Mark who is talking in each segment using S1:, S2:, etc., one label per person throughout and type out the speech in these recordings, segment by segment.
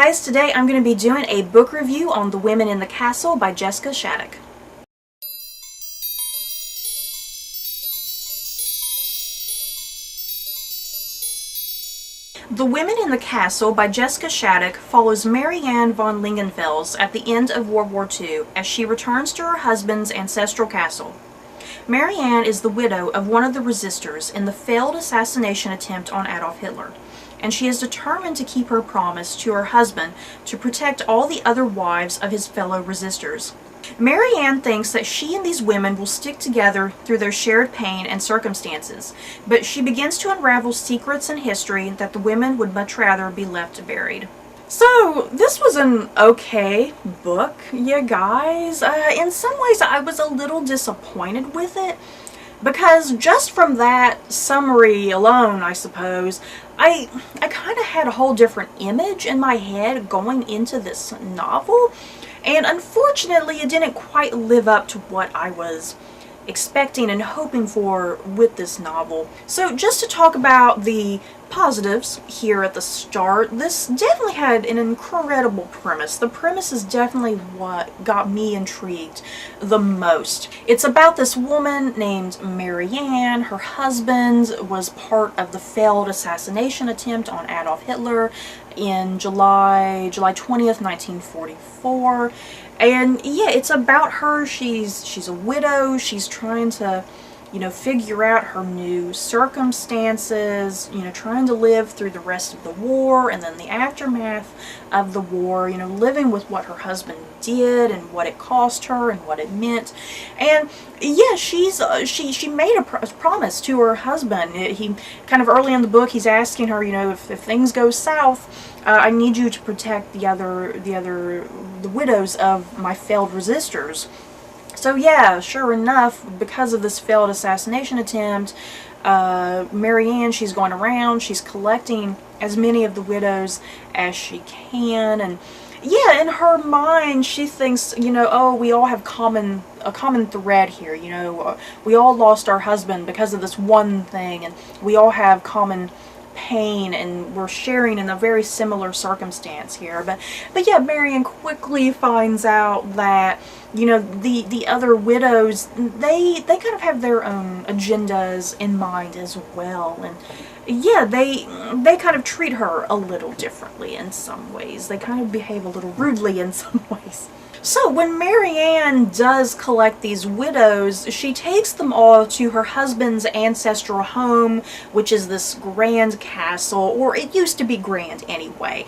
S1: guys, today I'm going to be doing a book review on The Women in the Castle by Jessica Shattuck. The Women in the Castle by Jessica Shattuck follows Marianne von Lingenfels at the end of World War II as she returns to her husband's ancestral castle. Marianne is the widow of one of the resistors in the failed assassination attempt on Adolf Hitler, and she is determined to keep her promise to her husband to protect all the other wives of his fellow resistors. Marianne thinks that she and these women will stick together through their shared pain and circumstances, but she begins to unravel secrets and history that the women would much rather be left buried. So, this was an okay book, you guys. In some ways I was a little disappointed with it, because just from that summary alone, I suppose, I kind of had a whole different image in my head going into this novel. And unfortunately, it didn't quite live up to what I was expecting and hoping for with this novel. So just to talk about the positives here at the start, this definitely had an incredible premise. The premise is definitely what got me intrigued the most. It's about this woman named Marianne. Her husband was part of the failed assassination attempt on Adolf Hitler in July 20th, 1944. And yeah, it's about her. She's a widow. She's trying to, figure out her new circumstances, trying to live through the rest of the war and then the aftermath of the war, living with what her husband did and what it cost her and what it meant. And yeah, she made a promise to her husband. He kind of early in the book, he's asking her, if things go south, I need you to protect the widows of my failed resistors. So yeah, sure enough, because of this failed assassination attempt, Marianne, she's going around, she's collecting as many of the widows as she can, and yeah, in her mind, she thinks, oh, we all have a common thread here, we all lost our husband because of this one thing, and we all have common pain, and we're sharing in a very similar circumstance here. But yeah, Marianne quickly finds out that the other widows, they kind of have their own agendas in mind as well, and yeah, they kind of treat her a little differently in some ways. They kind of behave a little rudely in some ways. So when Marianne does collect these widows, she takes them all to her husband's ancestral home, which is this grand castle, or it used to be grand anyway,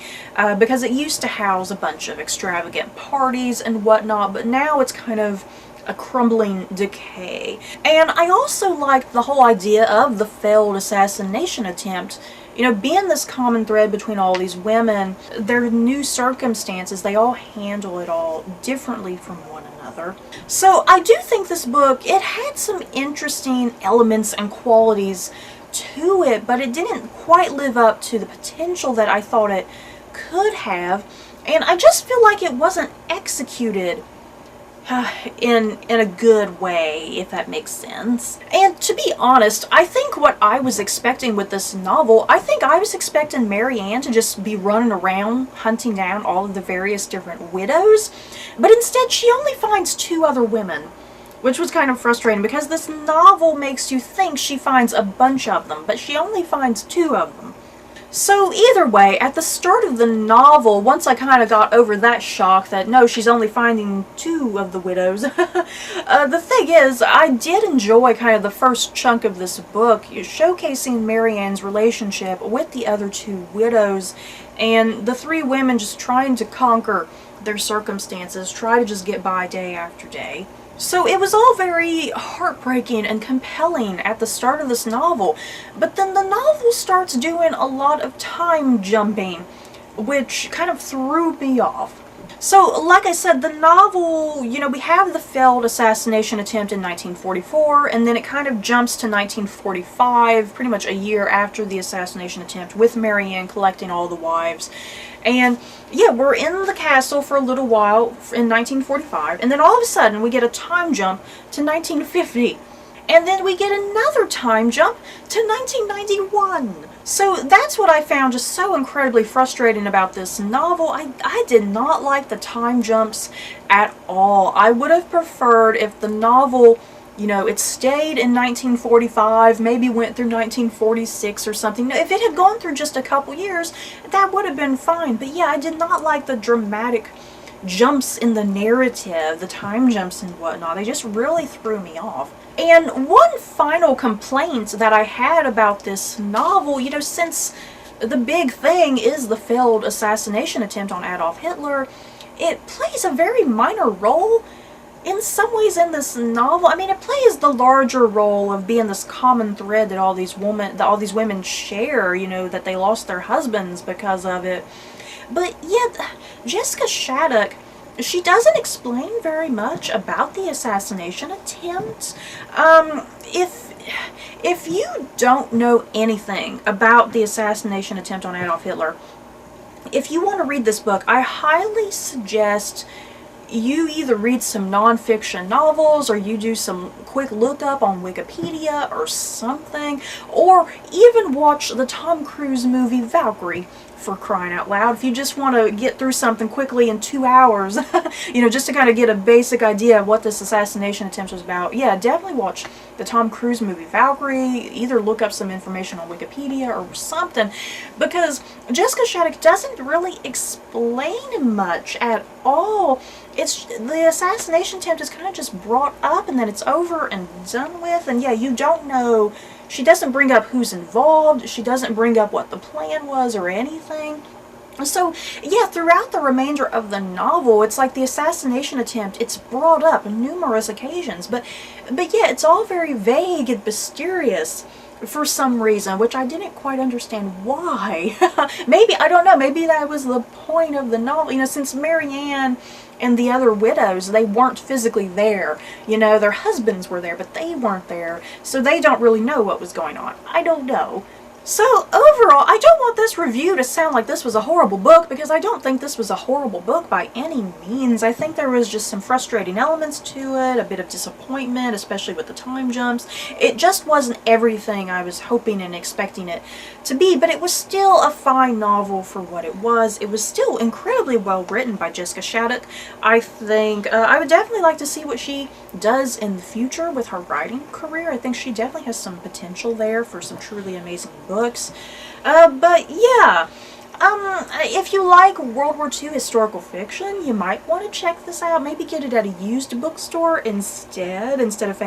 S1: because it used to house a bunch of extravagant parties and whatnot, but now it's kind of a crumbling decay. And I also liked the whole idea of the failed assassination attempt. Being this common thread between all these women, their new circumstances, they all handle it all differently from one another. So I do think this book, it had some interesting elements and qualities to it, but it didn't quite live up to the potential that I thought it could have, and I just feel like it wasn't executed in a good way, if that makes sense. And to be honest, I think what I was expecting with this novel, I think I was expecting Marianne to just be running around hunting down all of the various different widows, but instead she only finds 2 other women, which was kind of frustrating because this novel makes you think she finds a bunch of them, but she only finds 2 of them. So either way, at the start of the novel, once I kind of got over that shock that no, she's only finding 2 of the widows, the thing is, I did enjoy kind of the first chunk of this book, showcasing Marianne's relationship with the other 2 widows, and the 3 women just trying to conquer their circumstances, try to just get by day after day. So it was all very heartbreaking and compelling at the start of this novel, but then the novel starts doing a lot of time jumping, which kind of threw me off. So, like I said, the novel, we have the failed assassination attempt in 1944, and then it kind of jumps to 1945, pretty much a year after the assassination attempt, with Marianne collecting all the wives. And yeah, we're in the castle for a little while in 1945, and then all of a sudden we get a time jump to 1950. And then we get another time jump to 1991. So that's what I found just so incredibly frustrating about this novel. I did not like the time jumps at all. I would have preferred if the novel, you know, it stayed in 1945, maybe went through 1946 or something. If it had gone through just a couple years, that would have been fine. But yeah, I did not like the dramatic jumps in the narrative, the time jumps and whatnot. They just really threw me off. And one final complaint that I had about this novel, you know, since the big thing is the failed assassination attempt on Adolf Hitler, it plays a very minor role in some ways in this novel. I mean, it plays the larger role of being this common thread that all these women share, you know, that they lost their husbands because of it. But yeah, Jessica Shattuck, she doesn't explain very much about the assassination attempt. If you don't know anything about the assassination attempt on Adolf Hitler, if you want to read this book, I highly suggest you either read some nonfiction novels, or you do some quick lookup on Wikipedia or something, or even watch the Tom Cruise movie Valkyrie, for crying out loud. If you just want to get through something quickly in 2 hours, you know, just to kind of get a basic idea of what this assassination attempt was about, yeah, definitely watch the Tom Cruise movie Valkyrie. Either look up some information on Wikipedia or something, because Jessica Shattuck doesn't really explain much at all. It's the assassination attempt is kind of just brought up and then it's over and done with, and yeah, you don't know. She doesn't bring up who's involved. She doesn't bring up what the plan was or anything. So yeah, throughout the remainder of the novel, it's like the assassination attempt, it's brought up on numerous occasions, but yeah, it's all very vague and mysterious for some reason, which I didn't quite understand why. Maybe, I don't know, maybe that was the point of the novel, you know, since Mary Ann and the other widows, they weren't physically there. You know, their husbands were there, but they weren't there, so they don't really know what was going on. I don't know. So overall, I don't want this review to sound like this was a horrible book, because I don't think this was a horrible book by any means. I think there was just some frustrating elements to it, a bit of disappointment, especially with the time jumps. It just wasn't everything I was hoping and expecting it to be, but it was still a fine novel for what it was. It was still incredibly well written by Jessica Shattuck. I think I would definitely like to see what she does in the future with her writing career. I think she definitely has some potential there for some truly amazing books. But yeah, if you like World War II historical fiction, you might want to check this out. Maybe get it at a used bookstore instead of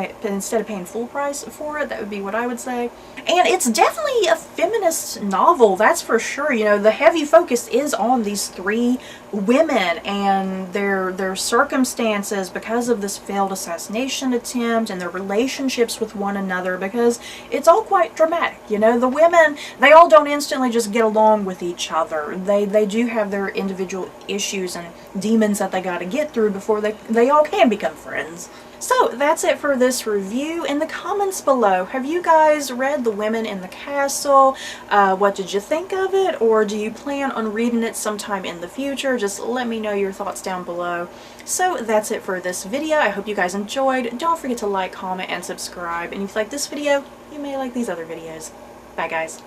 S1: paying full price for it. That would be what I would say. And it's definitely a feminist novel, that's for sure. You know, the heavy focus is on these three women and their circumstances because of this failed assassination attempt, and their relationships with one another, because it's all quite dramatic. You know, the women, they all don't instantly just get along with each other. They do have their individual issues and demons that they got to get through before they all can become friends. So that's it for this review. In the comments below, have you guys read The Women in the Castle? What did you think of it? Or do you plan on reading it sometime in the future? Just let me know your thoughts down below. So that's it for this video. I hope you guys enjoyed. Don't forget to like, comment, and subscribe. And if you like this video, you may like these other videos. Bye guys.